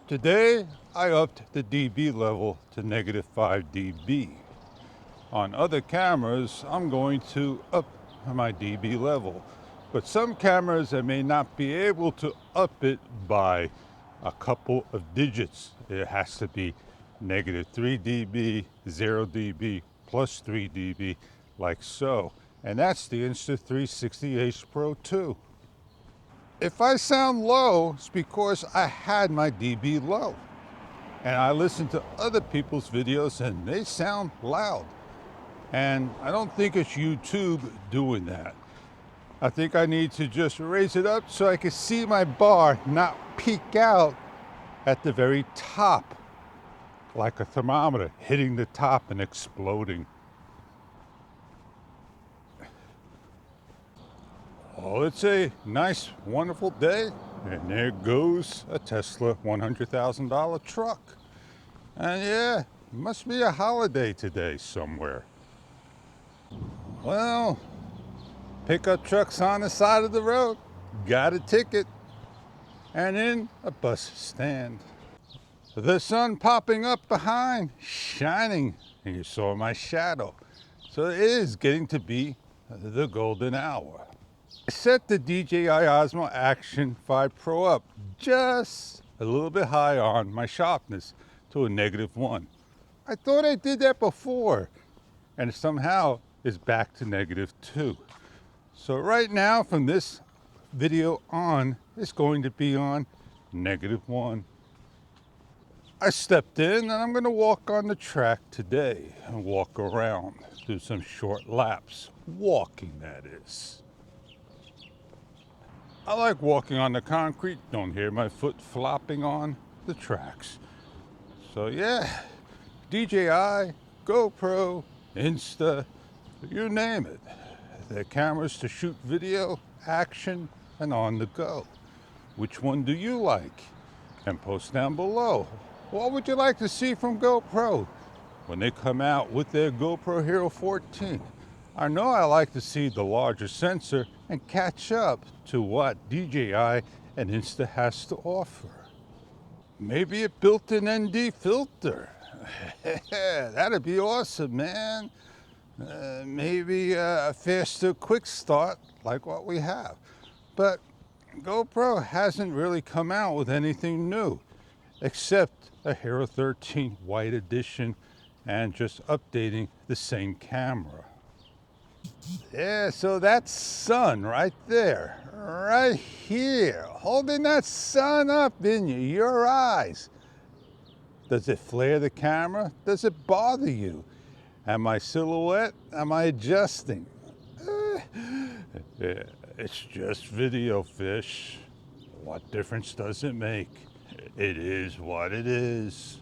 Today, I upped the dB level to -5 dB. On other cameras, I'm going to up my dB level. But some cameras, I may not be able to up it by a couple of digits. It has to be -3 dB, 0 dB, plus 3 dB, like so. And that's the Insta360H Pro 2. If I sound low, it's because I had my dB low. And I listen to other people's videos and they sound loud. And I don't think it's YouTube doing that. I think I need to just raise it up so I can see my bar not peek out at the very top, like a thermometer hitting the top and exploding. Oh, it's a nice, wonderful day, and there goes a Tesla $100,000 truck. And yeah, it must be a holiday today somewhere. Well, pickup truck's on the side of the road, got a ticket, and in a bus stand. The sun popping up behind, shining, and you saw my shadow. So it is getting to be the golden hour. I set the DJI Osmo Action 5 Pro up just a little bit high on my sharpness to a -1. I thought I did that before, and somehow it's back to -2. So right now, from this video on, it's going to be on -1. I stepped in and I'm going to walk on the track today and walk around, do some short laps, walking that is. I like walking on the concrete, don't hear my foot flopping on the tracks. So yeah, DJI, GoPro, Insta, you name it. They're cameras to shoot video, action, and on the go. Which one do you like? And post down below. What would you like to see from GoPro when they come out with their GoPro Hero 14? I know I like to see the larger sensor and catch up to what DJI and Insta has to offer. Maybe a built-in ND filter. That'd be awesome, man. Maybe a faster quick start like what we have. But GoPro hasn't really come out with anything new except a Hero 13 White Edition and just updating the same camera. Yeah, so that's sun right there, right here, holding that sun up in your eyes. Does it flare the camera? Does it bother you? Am I silhouette? Am I adjusting? It's just video, fish. What difference does it make? It is what it is.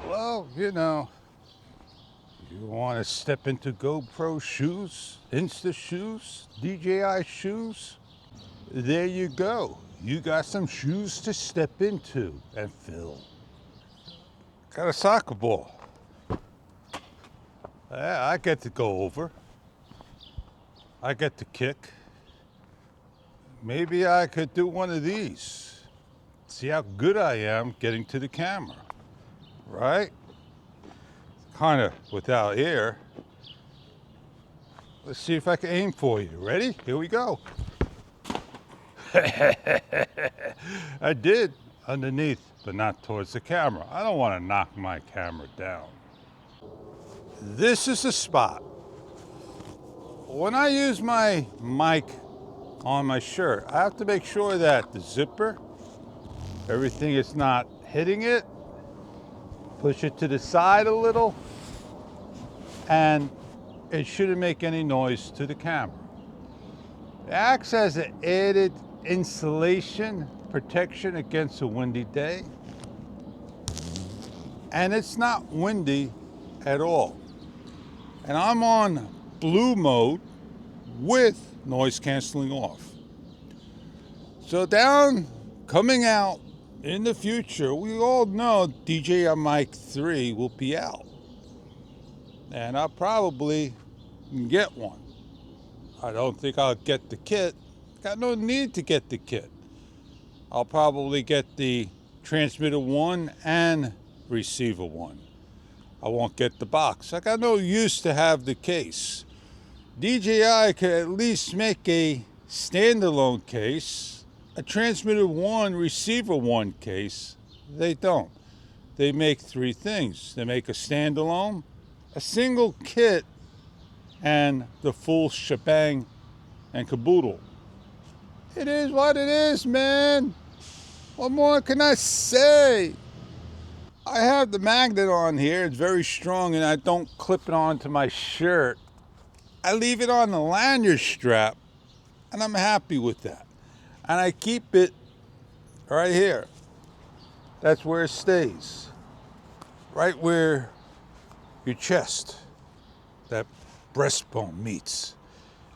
Well, you know, you want to step into GoPro shoes, Insta shoes, DJI shoes? There you go. You got some shoes to step into and fill. Got a soccer ball. Yeah, I get to go over. I get to kick. Maybe I could do one of these. See how good I am getting to the camera, right? Kind of without air. Let's see if I can aim for you. Ready? Here we go. I did underneath, but not towards the camera. I don't want to knock my camera down. This is the spot. When I use my mic on my shirt, I have to make sure that the zipper, everything is not hitting it. Push it to the side a little, and it shouldn't make any noise to the camera. It acts as an added insulation protection against a windy day, and it's not windy at all. And I'm on blue mode with noise canceling off. So coming out in the future, we all know DJI Mic 3 will be out. And I'll probably get one. I don't think I'll get the kit. Got no need to get the kit. I'll probably get the transmitter 1 and receiver 1. I won't get the box. I got no use to have the case. DJI could at least make a standalone case, a transmitter 1, receiver 1 case. They don't. They make 3 things. They make a standalone, a single kit, and the full shebang and caboodle. It is what it is, man. What more can I say? I have the magnet on here. It's very strong, and I don't clip it onto my shirt. I leave it on the lanyard strap, and I'm happy with that. And I keep it right here. That's where it stays. Right where your chest, that breastbone meets.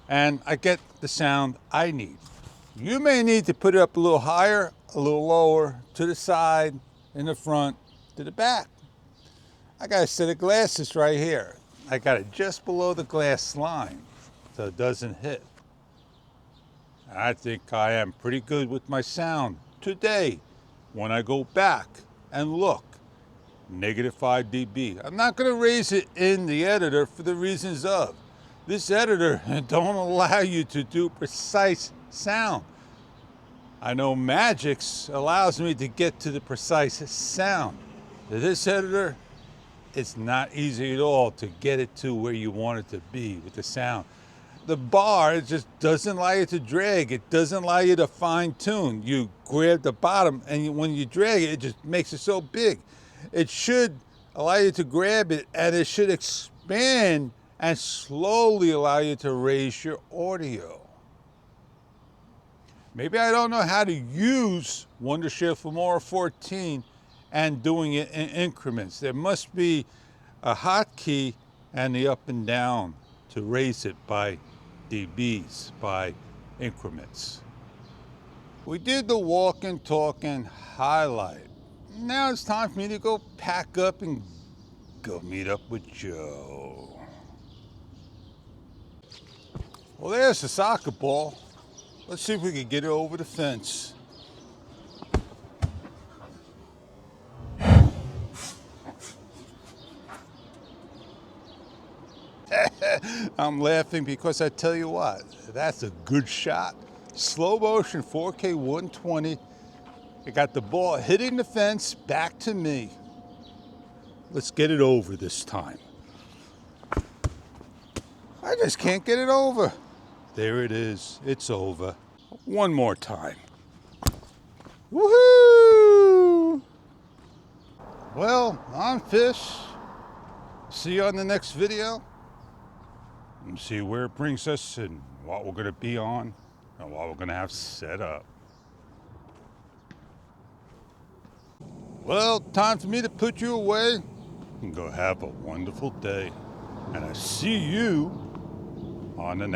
And I get the sound I need. You may need to put it up a little higher, a little lower, to the side, in the front, to the back. I got a set of glasses right here. I got it just below the glass line so it doesn't hit. I think I am pretty good with my sound today. When I go back and look, -5 dB. I'm not going to raise it in the editor for the reasons of this editor don't allow you to do precise sound. I know Magix allows me to get to the precise sound. This editor, it's not easy at all to get it to where you want it to be with the sound. The bar, it just doesn't allow you to drag. It doesn't allow you to fine tune. You grab the bottom, and when you drag it, it just makes it so big. It should allow you to grab it, and it should expand and slowly allow you to raise your audio. Maybe I don't know how to use Wondershare Filmora 14 and doing it in increments. There must be a hotkey and the up and down to raise it by dBs, by increments. We did the walk and talk and highlight. Now it's time for me to go pack up and go meet up with Joe. Well, there's the soccer ball. Let's see if we can get it over the fence. I'm laughing because I tell you what, that's a good shot. Slow motion, 4K 120. I got the ball hitting the fence back to me. Let's get it over this time. I just can't get it over. There it is. It's over. One more time. Woohoo! Well, I'm Fish. See you on the next video. And see where it brings us and what we're going to be on and what we're going to have set up. Well, time for me to put you away and go have a wonderful day. And I see you on the next